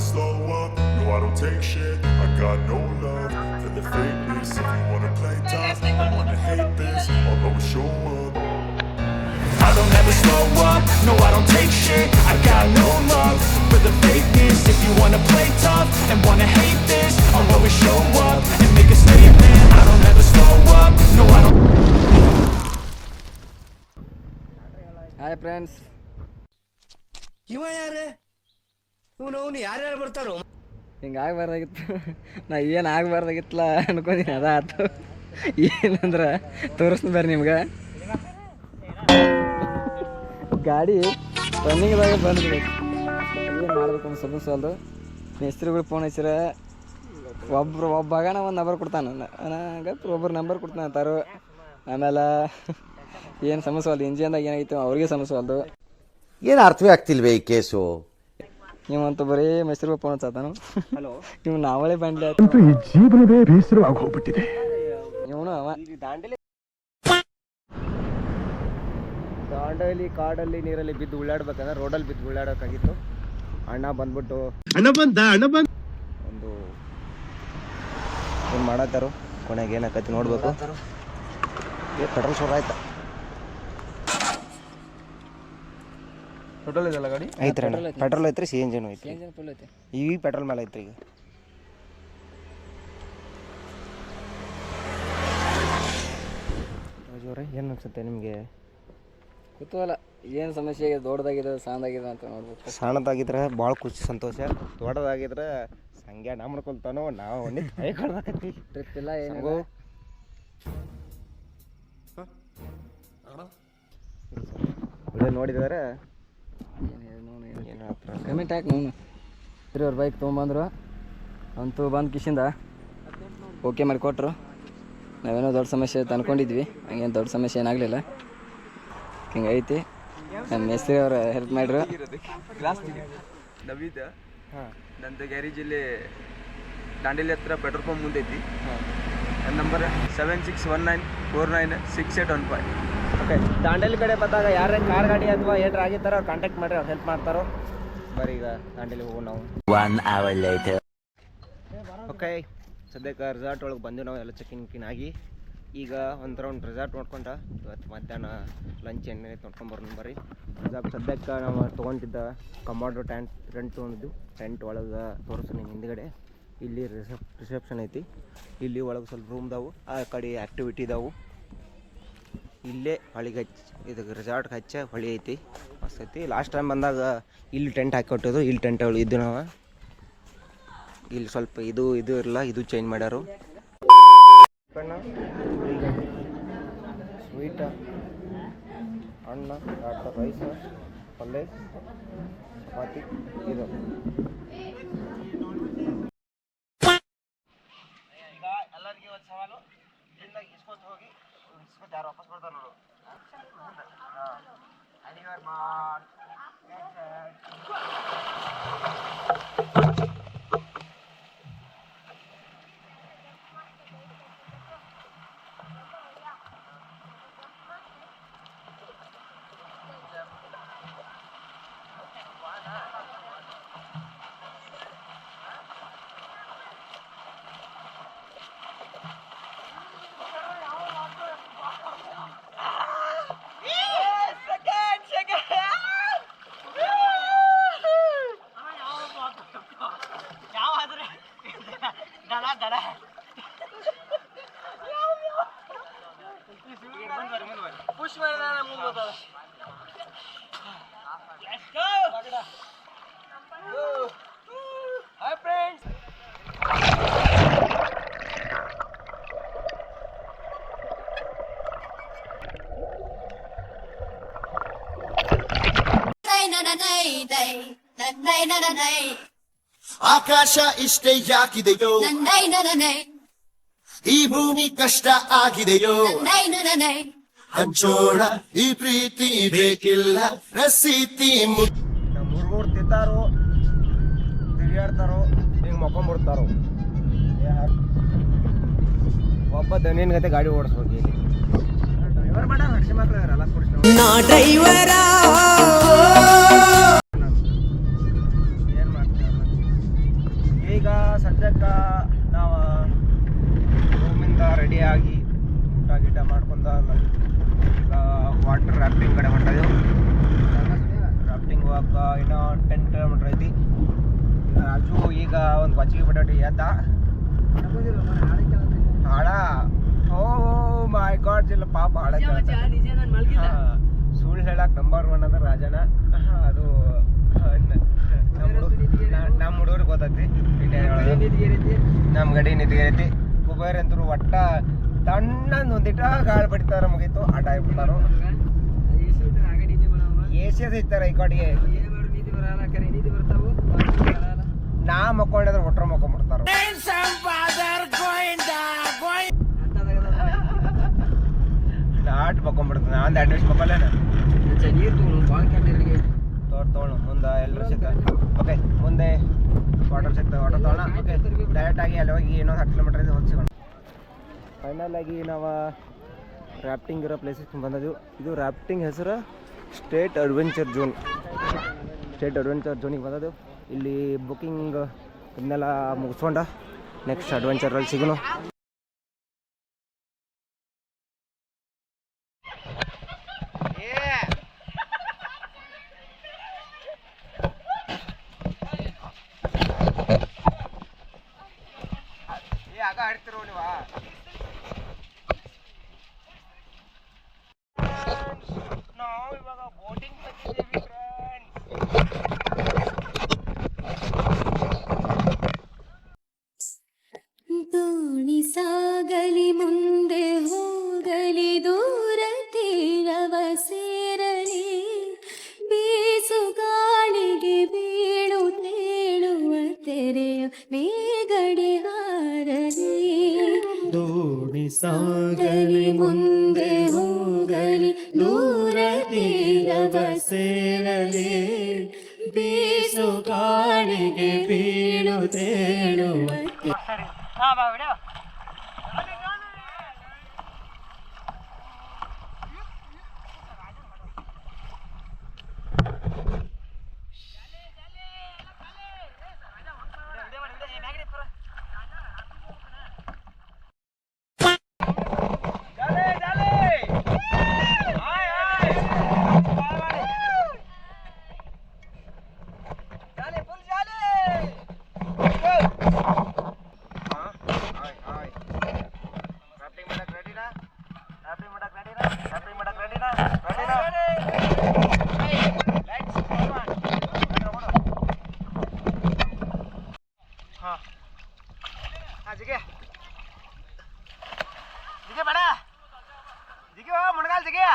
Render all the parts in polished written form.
slow up, no I don't take shit. I got no love for the fakeness. If you wanna play tough, I wanna hate this, I'll always show up. I don't ever slow up, no I don't take shit. I got no love for the fakeness. If you wanna play tough and wanna hate this, I'll always show up and make a statement. I don't ever slow up, no I don't. Hi friends. ಇವ ಯಾರೇ ಇವನು ಯಾರ್ಯಾರು ಬರ್ತಾರೋ ಹಿಂಗೆ ಆಗಬಾರ್ದಾಗಿತ್ತು. ನಾ ಏನು ಆಗಬಾರ್ದಾಗಿತ್ತಲ್ಲ ಅನ್ಕೊಂಡಿನಿ, ಅದ ಆಯ್ತು. ಏನಂದ್ರೆ ತೋರಿಸ್ತೀನಿ ಬರ್ರಿ ನಿಮ್ಗೆ. ಗಾಡಿ ರನ್ನಿಂಗ್ದಾಗ ಬಂದ್ಬಿಡೈತಿ. ಏನು ಮಾಡ್ಬೇಕು ಅಂತ ಸ್ವಲ್ಪ ಸಲ್ದು ಮೇಸ್ತ್ರಿಗಳು ಫೋನ್ ಹಚ್ಚಿರ ಒಬ್ಬಾಗನ ಒಂದು ನಂಬರ್ ಕೊಡ್ತಾನೆ. ನನಗೆ ಒಬ್ಬರು ನಂಬರ್ ಕೊಡ್ತಾನೆ ಅಂತಾರು. ಆಮೇಲೆ ಏನು ಸಮಸ್ಯೆ ಇಂಜಿನ್ದಾಗ ಏನಾಗಿತ್ತು ಅವ್ರಿಗೆ ಸಮಸ್ಯೆ. ಏನು ಅರ್ಥವೇ ಆಗ್ತಿಲ್ವೇ ಈ ಕೇಸು? ನೀವಂತೂ ಬರೀ ಮೈಸೂರು ಫೋನ್ ಹಚ್ಚಾತಾನು. ಹಲೋ, ನೀವು ನಾವಳೆ ಬಂಡ್ಲಿ ಅಂತೂ ಈ ಜೀವನವೇ ಬೇಸರವಾಗಿ ಹೋಗ್ಬಿಟ್ಟಿದೆ. ಇವನು ಅವ ದಾಂಡಲಿ ಕಾಡಲ್ಲಿ ನೀರಲ್ಲಿ ಬಿದ್ದು ಉಳ್ಳಾಡ್ಬೇಕಂದ್ರೆ ರೋಡಲ್ಲಿ ಬಿದ್ದು ಉಳ್ಳಾಡೋಕ್ಕಾಗಿತ್ತು. ಅಣ್ಣ ಬಂದ್ಬಿಟ್ಟು ಒಂದು ಏನು ಮಾಡತ್ತಾರು. ಕೊನೆಗೆ ಏನಾಕೈತಿ ನೋಡ್ಬೇಕು. ಪೆಟ್ರೋಲ್ ಶೋರ್ ಆಯ್ತಾ? ಪೆಟ್ರೋಲ್ ಇದೆಲ್ಲ ಗಾಡಿ ಐತ್ರಿ. ಪೆಟ್ರೋಲ್ ಐತ್ರಿ, ಸಿ ಎನ್ ಜಿನೂ ಐತಿ. ಈ ಪೆಟ್ರೋಲ್ ಮೇಲೆ ಐತ್ರಿ. ಈಗ ಜೋರೆ ಏನು ಅನ್ಸುತ್ತೆ ನಿಮಗೆ? ಕುತೂಹಲ ಏನು ಸಮಸ್ಯೆ ಆಗಿದೆ, ದೊಡ್ಡದಾಗಿದೆ ಸಣ್ಣದಾಗಿದೆ ಅಂತ ನೋಡ್ಬೇಕು. ಸಣ್ಣದಾಗಿದ್ರೆ ಭಾಳ ಖುಷಿ ಸಂತೋಷ, ದೊಡ್ಡದಾಗಿದ್ರೆ ಸಂಗ್ಯಾ ನಾ ಮಾಡ್ಕೊಳ್ತಾನೋ ನಾವು ಒಂದೇ ಕೈ ಕೊಡ್ಬೇಕೈತಿ. ಟ್ರಿಪ್ ಇಲ್ಲ ಏನು ವಿಡಿಯೋ ನೋಡಿದರೆ ಕಮೆಂಟ್ ಹಾಕಿ. ನೋನು ಅವ್ರ ಬೈಕ್ ತೊಗೊಂಬಂದ್ರು ಅಂತೂ ಬಂದು ಕಿಶಿಂದ ಓಕೆ ಮಾಡಿ ಕೊಟ್ಟರು. ನಾವೇನೋ ದೊಡ್ಡ ಸಮಸ್ಯೆ ತಂದ್ಕೊಂಡಿದ್ವಿ, ಹಂಗೇನು ದೊಡ್ಡ ಸಮಸ್ಯೆ ಏನಾಗಲಿಲ್ಲ. ಹಿಂಗೆ ಐತಿ. ನಮ್ಮ ಮೇಸ್ತ್ರಿ ಅವ್ರು ಹೆಲ್ಪ್ ಮಾಡಿದ್ರು. ನವೀದ ನಂದು ಗ್ಯಾರೇಜಲ್ಲಿ ದಾಂಡೇಲಿ ಹತ್ರ ಪೆಟ್ರೋಲ್ ಪಂಪ್ ಮುಂದೈತಿ. ನನ್ನ ನಂಬರ್ 7619496815. ಓಕೆ, ದಾಂಡೇಲಿ ಕಡೆ ಬಂದಾಗ ಯಾರೇ ಕಾರ್ ಗಾಡಿ ಅಥವಾ ಏನಾರು ಆಗಿರ್ತಾರೋ ಅವ್ರು ಕಾಂಟ್ಯಾಕ್ಟ್ ಮಾಡಿರಿ, ಅವ್ರು ಹೆಲ್ಪ್ ಮಾಡ್ತಾರೋ. ಬರೀ ಈಗ ದಾಂಡೇಲಿ ಹೋಗೋ ನಾವು. 1 hour later. ಓಕೆ, ಸದ್ಯಕ್ಕೆ ರೆಸಾರ್ಟ್ ಒಳಗೆ ಬಂದು ನಾವು ಎಲ್ಲ ಚೆಕಿನ್ ಆಗಿ ಈಗ ಒಂದು ರೌಂಡ್ ರೆಸಾರ್ಟ್ ನೋಡ್ಕೊಂಡು ಇವತ್ತು ಮಧ್ಯಾಹ್ನ ಲಂಚ್ ಎಣ್ಣೆ ನೋಡ್ಕೊಂಬರೋಣ ಬರ್ರಿ. ರೆಸಾರ್ಟ್ ಸದ್ಯಕ್ಕೆ ನಾವು ತೊಗೊಂಡಿದ್ದ ಕಮಾಂಡೋ ರೆಂಟ್ ತೊಗೊಂಡಿದ್ದು. ಟೆಂಟ್ ಒಳಗೆ ತೋರಿಸ್ತೀನಿ ಹಿಂದ್ಗಡೆ. ಇಲ್ಲಿ ರಿಸೆಪ್ಷನ್ ಐತಿ. ಇಲ್ಲಿ ಒಳಗೆ ಸ್ವಲ್ಪ ರೂಮ್ದಾವು, ಆ ಕಡೆ ಆ್ಯಕ್ಟಿವಿಟಿ ಇದಾವು. ಇಲ್ಲೇ ಹೊಳಿಗೆ ಹಚ್ಚಿ ಇದಕ್ಕೆ ರೆಸಾರ್ಟ್ಗೆ ಹಚ್ಚ ಹೊಳಿ ಐತಿ, ಮಸ್ತ್ ಐತಿ. ಲಾಸ್ಟ್ ಟೈಮ್ ಬಂದಾಗ ಇಲ್ಲಿ ಟೆಂಟ್ ಹಾಕಿ ಕೊಟ್ಟಿದ್ದು. ಇಲ್ಲಿ ಟೆಂಟ್ ಇದ್ದು ನಾವು. ಇಲ್ಲಿ ಸ್ವಲ್ಪ ಇದು ಇರಲ್ಲ, ಇದು ಚೇಂಜ್ ಮಾಡ್ಯಾರು. ಸ್ವೀಟ, ಅನ್ನ, ರೈಸ್, ಪಲ್ಯ, ಚಪಾತಿ. ಇದು ಈಗ ಎಲ್ಲರಿಗೆ ಒಂದು ಸವಾಲು. ಇಲ್ಲಿಂದ ಇಸ್ಕೊತ ಹೋಗಿ ಇಸ್ಕೊತ ಯಾರು ವಾಪಸ್ ಬರ್ತಾರೆ ನೋಡು. ಪುಷ್ ಮಾಡಿದ ಮುಂದೆ ಹೋಗ್ತದ. Hi friends. ಆಕಾಶ ಇಷ್ಟೇ ಯಾಕಿದೆಯೋ, ಈ ಭೂಮಿ ಕಷ್ಟ ಆಗಿದೆಯೋ, ಹಂಚೋಣ ಈ ಪ್ರೀತಿ ಬೇಕಿಲ್ಲ ರಸೀತಿ. ಮೂರು ತಿಂತಾರೋ ತಿರುಗಾಡ್ತಾರೋ ಹಿಂಗೆ ಮಕ್ಕೊಂಬಿಡ್ತಾರೋ. ಒಬ್ಬ ದನಿಯನ್ ಗತೆ ಗಾಡಿ ಓಡಿಸ್ಬೇಕು. ಇಲ್ಲಿ ಡ್ರೈವರ್ ಮಾಡ ಹಡ್ಸಿ ಮಕ್ಳು ಎಲ್ಲ ಕೊಡಿಸ್ ನಾ ಡ್ರೈವರ. ಏನು ಮಾಡ್ತಾರೆ ಸದ್ಯಕ್ಕೆ ನಾವು ರೂಮಿಂದ ರೆಡಿಯಾಗಿ ಊಟ ಗೀಟ ಮಾಡ್ಕೊಂಡು ಈಗ ವಾಟರ್ ರಾಫ್ಟಿಂಗ್ ಕಡೆ ಹೊಂಟಿದ್ದೆವು. ರಾಫ್ಟಿಂಗ್ ಹೋಗಕ್ಕ ಇನ್ನೂ 10 ಕಿಲೋಮೀಟ್ರ್ ಐತಿ. ರಾಜು ಈಗ ಒಂದು ಬಚ್ಚಿಗೆ ಬಿಟ್ಟು ಎದ್ದ ಹಾಡ. ಓ ಮೈ ಗಾಡ್ ಜಿಲ್ಲ ಪಾಪ ಹಾಡ ಸುಳ್ಳು ಹೇಳಕ್ಕೆ ನಂಬರ್ 1 ಅಂದ್ರೆ ರಾಜನ. ಅದು ನಮ್ಮ ಹುಡುಗರಿಗೆ ಗೊತ್ತೈತಿ. ನಮ್ಮ ಗಡಿ ನಿಂತ್ಗೈತಿ. ಕುಬೇರ್ ಅಂತರು ಒಟ್ಟ ತಣ್ಣಂದು ಒಂದಿಟ ಗಾಳಿ ಬಡಿತಾರ ಮುಗೀತು ಆಟ ಆಗ್ಬಿಡ್ತಾರು. ಏಸಿಯದ ಇರ್ತಾರೆ ಈ ಕಡೆಗೆ. ನಾ ಮಕ್ಕೊಂಡಿದ್ರೆ ಒಟ್ರ ಮಕ್ಕೊಂಡ್ಬಿಡ್ತಾರ. ನಾಟ್ ಮಕ್ಕೊಂಡ್ಬಿಡ್ತಾನೆ. ಒಂದು 2 ನಿಮಿಷ ಮಕ್ಕಳೇನ ತೋಳು ಮುಂದೆ ಎಲ್ಲರೂ ಸಿಗ್ತಾರೆ. ಓಕೆ, ಮುಂದೆ ವಾಟರ್ ಸಿಗ್ತದೆ. ವಾಟರ್ ತೊಗೊಳ್ಳೋಣ. ಓಕೆ, ಡೈರೆಕ್ಟಾಗಿ ಅಲ್ಲಿ ಹೋಗಿ ಇನ್ನೊಂದು 10 ಕಿಲೋಮೀಟರ್ ಇದೆ, ಹೋಗಿ ಸಿಗೋಣ. ಫೈನಲ್ ಆಗಿ ನಾವು ರಾಫ್ಟಿಂಗ್ ಇರೋ ಪ್ಲೇಸಿಗೆ ಬಂದಿದ್ದೀವಿ. ಇದು ರಾಫ್ಟಿಂಗ್ ಹೆಸರು state adventure zone. State adventure ಝೋನಿಗೆ ಬಂದದ್ದು. ಇಲ್ಲಿ ಬುಕ್ಕಿಂಗ್ ಇದನ್ನೆಲ್ಲ ಮುಗಿಸ್ಕೊಂಡ ನೆಕ್ಸ್ಟ್ ಅಡ್ವೆಂಚರಲ್ಲಿ ಸಿಗೋಣ. ಆಗ ಆಡ್ತಿರೋ ನೀವಾ ನಾವು ಇವಾಗ ಬೋಟಿಂಗ್ ಬಂದಿದ್ದೀವಿ ಫ್ರೆಂಡ್ಸ್. ದೋಣಿ ಸಾಗಲಿ ಮುಂದೆ ಹೋಗಲಿ ದೂರ ತೀರವ ಸೇರಲಿ ಬೀಸು ಗಾಳಿಗೆ ಬೀಳು ತೇಳುವ ತೆರೆಯ ಮೇಗಡೆ ಹಾರಲಿ. ದೋಣಿ ಸಾಗಲಿ ಮುಂದೆ ಹೋಗಲಿ ದೂರ ತೀರವ ಸೇರಲಿ ಬೀಸು ಗಾಳಿಗೆ ಬೀಳು ತೇಳುವ ಜಿಗೆ ಜಿಗೆ ಬೇಡ ಜಿಗೆ ಮುಣಗಾಲ್ ಜಿಗೆ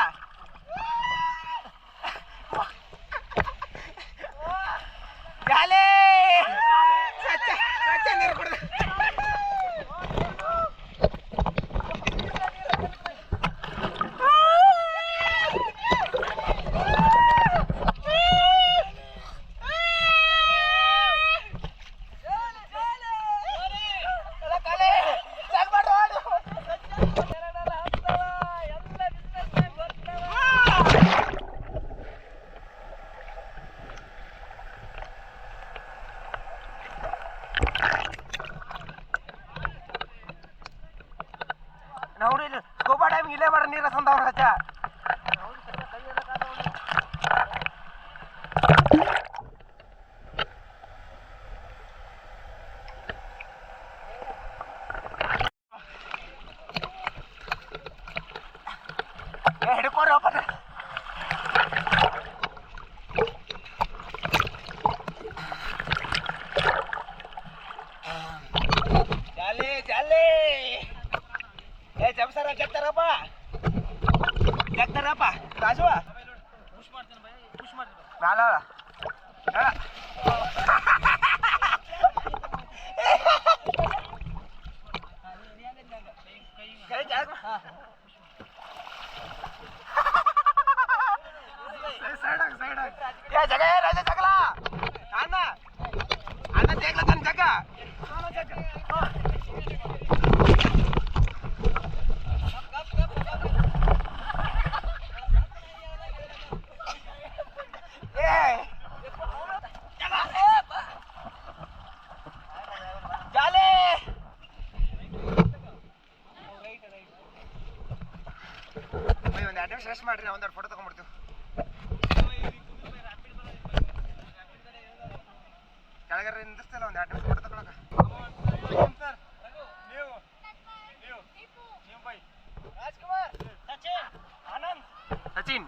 ಜಾಲೆ ನೀರು ಕೊಡ. ನಾವು ಇಲ್ಲಿ ಸ್ಕೂಬಾ ಡೈವಿಂಗ್ ಇಲ್ಲೇ ಮಾಡ್ರಿ, ನೀರ ಸಂದವ್ರ ಹಚ್ಚ ಹಿಡ್ಕೋರಿ ಒಬ್ಬ ಜಾಲಿ ಜಾಲಿ. ಏ ಜಮ್ಸರ ಜಗ್ತಾರಪ್ಪ ರಾಜು ಮ್ಯಾಲ जगह है राजा जगला आना आना देख लो तन जगह ರೆಸ್ಟ್ ಮಾಡ್ರಿ, ಒಂದೆರಡು ಫೋಟೋ ತಗೊಂಡ್ಬಿಡ್ತೀವಿ. ಕೆಳಗಡೆ ನಿಂದಿಸ್ತಿಲ್ಲ, ಒಂದು 2 ನಿಮಿಷ ಫೋಟೋ ತಗೊಳಕ. Sachin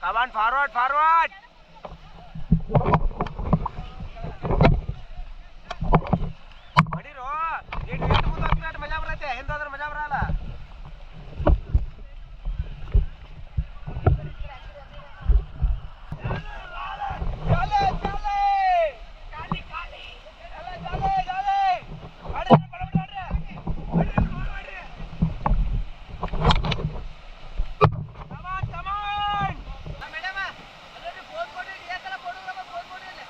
Come on, forward, forward. Madiro, ये ड्रेस तो मुझे अपने मजा बराते हैं, हिंदू अदर मजा बराला. चले, चले. काली, काली. चले, चले, चले. अरे, बड़ा बड़ा रे. अरे, forward रे. Come on, come on. Madam, अरे फोन कोड ये करा फोटोग्राफर फोन कोड ले.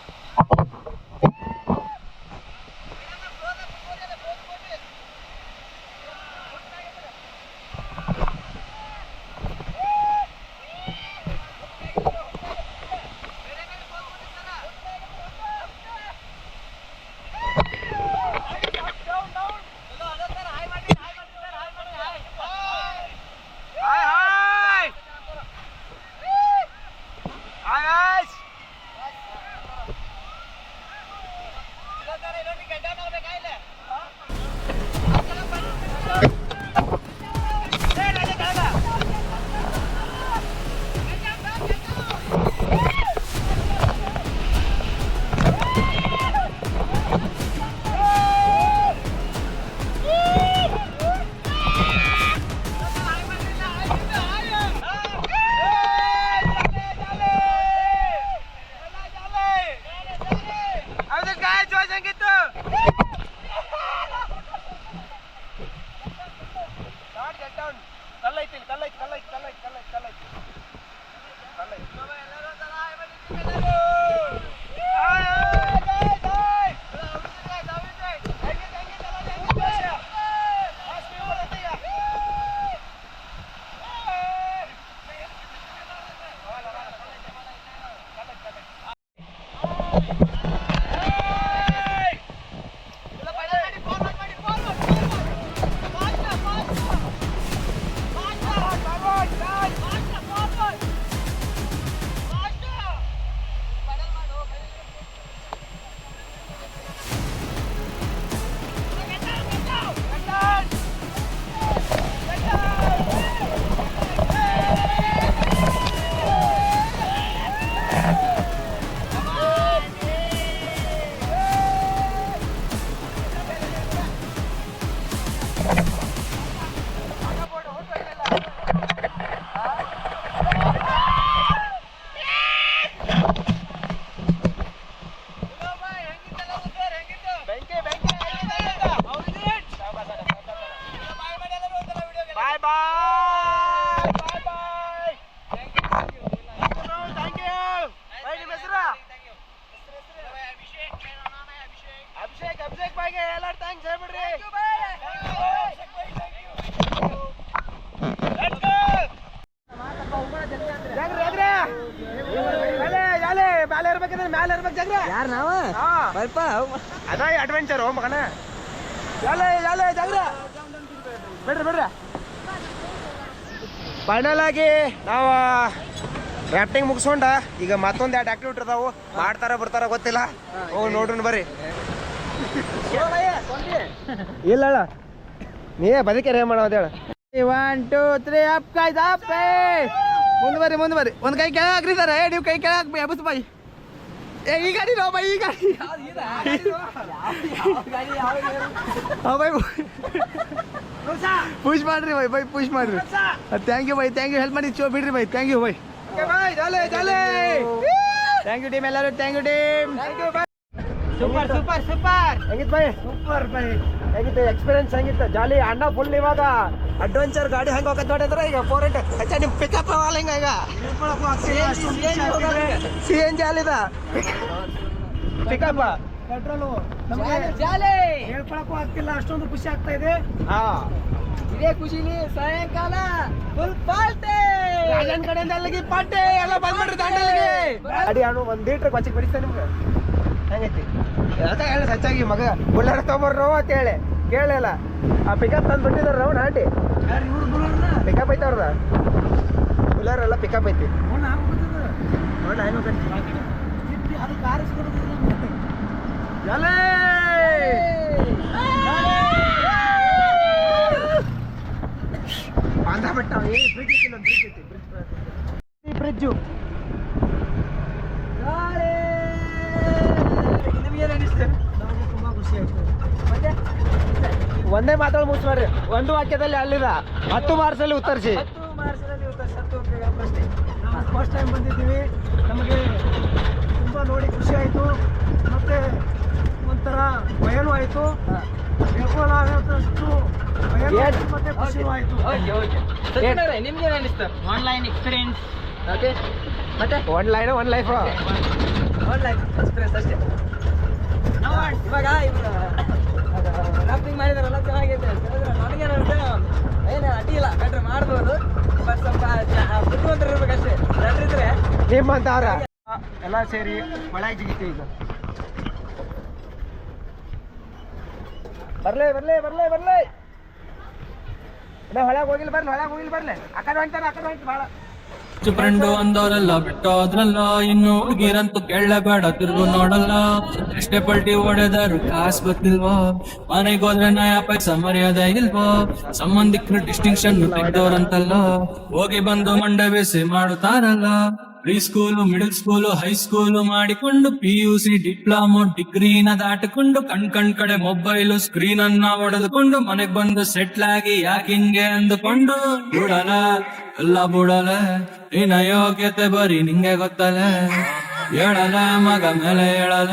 ಯಾರು ನಾವ ಸ್ವಲ್ಪ ಅದ ಅಡ್ವೆಂಚರ್ ಮಗನ. ಬಿಡ್ರಿ ಬಿಡ್ರಿ. ಫೈನಲ್ ಆಗಿ ನಾವು ರಾಫ್ಟಿಂಗ್ ಮುಗಿಸ್ಕೊಂಡ ಈಗ ಮತ್ತೊಂದು 2 ಆಕ್ಟಿವಿಟಿ ಇರ್ತಾವು, ಮಾಡ್ತಾರ ಬರ್ತಾರ ಗೊತ್ತಿಲ್ಲ. ಹೋಗಿ ನೋಡ್ರಿ ಬರ್ರಿ. ಇಲ್ಲ ಹೇಳ ನೀ ಬದುಕೇರೆ ಮಾಡೋದು ಹೇಳ 1 2 3 ಅಪ್ ಗೈಸ್ ಅಪ್ ಮುಂದೆ ಬರ್ರಿ ಒಂದು ಕೈ ಕೆಳಗೆ ಹಾಕ್ರಿ ಸರ್ ನೀವು ಕೈ ಕೆಳಗೆ ಹಾಕ್ಬಿ ಅಬಸ್ ಬಾಯಿ ಈ ಗಾಡಿ ನೋ ಬೈ ಈ ಗಾಡಿ ಬೈ ಪುಷ್ ಮಾಡ್ರಿ ಬೈ ಪುಷ್ ಮಾಡ್ರಿ ಥ್ಯಾಂಕ್ ಯು ಹೆಲ್ಪ್ ಮಾಡಿ ಚೋ ಬಿಡ್ರಿ bye thank you bye thank you team ಎಲ್ಲರೂ ಥ್ಯಾಂಕ್ ಯು ಟೀಮ್ ಸೂಪರ್ ಹೆಂಗಿತ್ತು ಬೈ ಹೇಗಿತ್ತು ಎಕ್ಸ್ಪೀರಿಯನ್ಸ್ ಹೆಂಗಿತ್ತು ಜಾಲಿ ಅಣ್ಣ ಫುಲ್ ಇವಾಗ ಅಡ್ವೆಂಚರ್ ಗಾಡಿ ಹೆಂಗೆ ಹೋಗತ್ತೆ ನೋಡಿದ್ರೆ ಈಗ 400 ಹೆಚ್ಚ ನಿಮ್ಮ ಪಿಕಪ್ ಆಗಲ್ಲ ಹಿಂಗ ಈಗ CNG ಅಲ್ಲಿದ ಪಿಕಪ್ ಪೆಟ್ರೋಲು ಹೇಳ್ಕೊಳಕ್ಕೂ ಆಗ್ತಿಲ್ಲ, ಅಷ್ಟೊಂದು ಖುಷಿ ಆಗ್ತಾ ಇದೆ. ಇದೇ ಖುಷಿಲಿ ಸಾಯಂಕಾಲ ಫುಲ್ ಪಾರ್ಟಿ ರಾಜನ್ ಕಡೆಯಿಂದ ಅಲ್ಲಿಗೆ ಪಾರ್ಟಿ ಎಲ್ಲ ಬಂದ್ಬಿಟ್ರಿ ದಾಂಡಲಿಗೆ ಗಾಡಿ ಅಣ್ಣ 1 ಲೀಟರ್ ಕೊಚ್ಚಿಗೆ ಬಿಡಿಸ್ತಾ ನಿಮ್ಗೆ ಹೆಂಗೈತಿ ಅದ ಹೇಳಿ ಸಚ್ಚಾಗಿ ಮಗ ಬುಲ್ಲರ್ ತೊಗೊಂಬರ್ರೋ ಅಂತ ಹೇಳಿ ಕೇಳಿಲ್ಲ ಆ ಪಿಕಪ್ ತಂದು ಬಿಟ್ಟಿದಾರ ರೌಂಡ್ ಹಾಟಿ ಪಿಕಪ್ ಐತೆ ಅವ್ರದ ಬುಲ್ಲರ್ ಎಲ್ಲ ಪಿಕಪ್ ಐತಿ ಅದು ಕಾರ್ ಬಾಂಧ ಬಿಟ್ಟ ಬ್ರಿಡ್ಜು ತುಂಬಾ ಖುಷಿ ಆಯ್ತು. ಒಂದೇ ಮಾತಾಡಿ ಮುಗಿಸ್ಬಾರ್ರಿ, ಒಂದು ವಾಕ್ಯದಲ್ಲಿ ಅಲ್ಲಿದ 10 ಮಾರ್ಕ್ಸಲ್ಲಿ ಉತ್ತರಿಸಿ. ನಾವು ಫಸ್ಟ್ ಟೈಮ್ ಬಂದಿದ್ದೀವಿ, ನಮಗೆ ತುಂಬ ನೋಡಿ ಖುಷಿ ಆಯಿತು, ಮತ್ತು ಒಂಥರ ಭಯನೂ ಆಯಿತು, ಹೇಳ್ಕೊಳ್ಳೋಷ್ಟು ಭಯನೂ ಆಯಿತು ಮತ್ತು ಖುಷಿನೂ ಆಯಿತು. ನಿಮ್ಗೆ ಅನಿಸ್ತು ಆನ್ಲೈನ್ ಎಕ್ಸ್ಪೀರಿಯನ್ಸ್? ಓಕೆ, ಮತ್ತೆ one line one life online experience ಅಷ್ಟೇ. ಇವಾಗ ರಾಫ್ಟಿಂಗ್ ಮಾಡಿದಾರಲ್ಲ ಚೆನ್ನಾಗೈತೆ, ನನಗೇನು ಏನು ಅಡ್ಡಿಲ್ಲ, ಕಂಡ್ರೆ ಮಾಡ್ಬೋದು, ಬಟ್ ಸ್ವಲ್ಪ ಬುದ್ಧಿವಂತರು ಇರ್ಬೇಕಷ್ಟೇ, ಜನರಿದ್ರೆ ನಿಮ್ಮಂತ ಅವ್ರ ಎಲ್ಲ ಸೇರಿ ಒಳಗೆ ಜಿಗಿತೀವಿ ಈಗ. ಬರ್ಲೇ ಇನ್ನ ಹೊಳಗೆ ಹೋಗಿಲ್ಲ ಬರ್ಲೆ ಆ ಕಡೆ ಹೊಂಟಾರ ಭಾಳ ಫ್ರೆಂಡು ಅಂದವರೆಲ್ಲ ಬಿಟ್ಟೋದ್ರಲ್ಲ, ಇನ್ನು ಹುಡುಗಿರಂತೂ ಕೇಳಬೇಡ ತಿರ್ಗು ನೋಡಲ್ಲ. ಎಷ್ಟೇ ಪಲ್ಟಿ ಹೊಡೆದರು ಕಾಸು ಗೊತ್ತಿಲ್ವೋ, ಮನೆಗೆ ಹೋದ್ರೆ ನಯ ಪೈಸ ಮರ್ಯಾದೆ ಇಲ್ವೋ, ಸಂಬಂಧಿಕರು ಡಿಸ್ಟಿಂಕ್ಷನ್ ತೆಗ್ದವ್ರಂತಲ್ಲ, ಹೋಗಿ ಬಂದು ಮಂಡೆ ಬೇಸಿ ಮಾಡುತ್ತಾರಲ್ಲ. Pre school middle school high school ಮಾಡಿಕೊಂಡು PUC ಡಿಪ್ಲೊಮೊ ಡಿಗ್ರಿನ ದಾಟಿಕೊಂಡು ಕಣ್ ಕಡೆ ಮೊಬೈಲು ಸ್ಕ್ರೀನ್ ಅನ್ನ ಹೊಡೆದುಕೊಂಡು ಮನೆಗ್ ಬಂದು ಸೆಟ್ಲ್ ಆಗಿ ಯಾಕಿಂಗೆ ಅಂದುಕೊಂಡು ಬಿಡಲ ಎಲ್ಲ ಬಿಡಲ, ನಿನ್ನ ಯೋಗ್ಯತೆ ಬರೀ ನಿಂಗೆ ಗೊತ್ತಲ್ಲ, ಹೇಳಲ ಮಗ ಮೇಲೆ ಹೇಳಲ.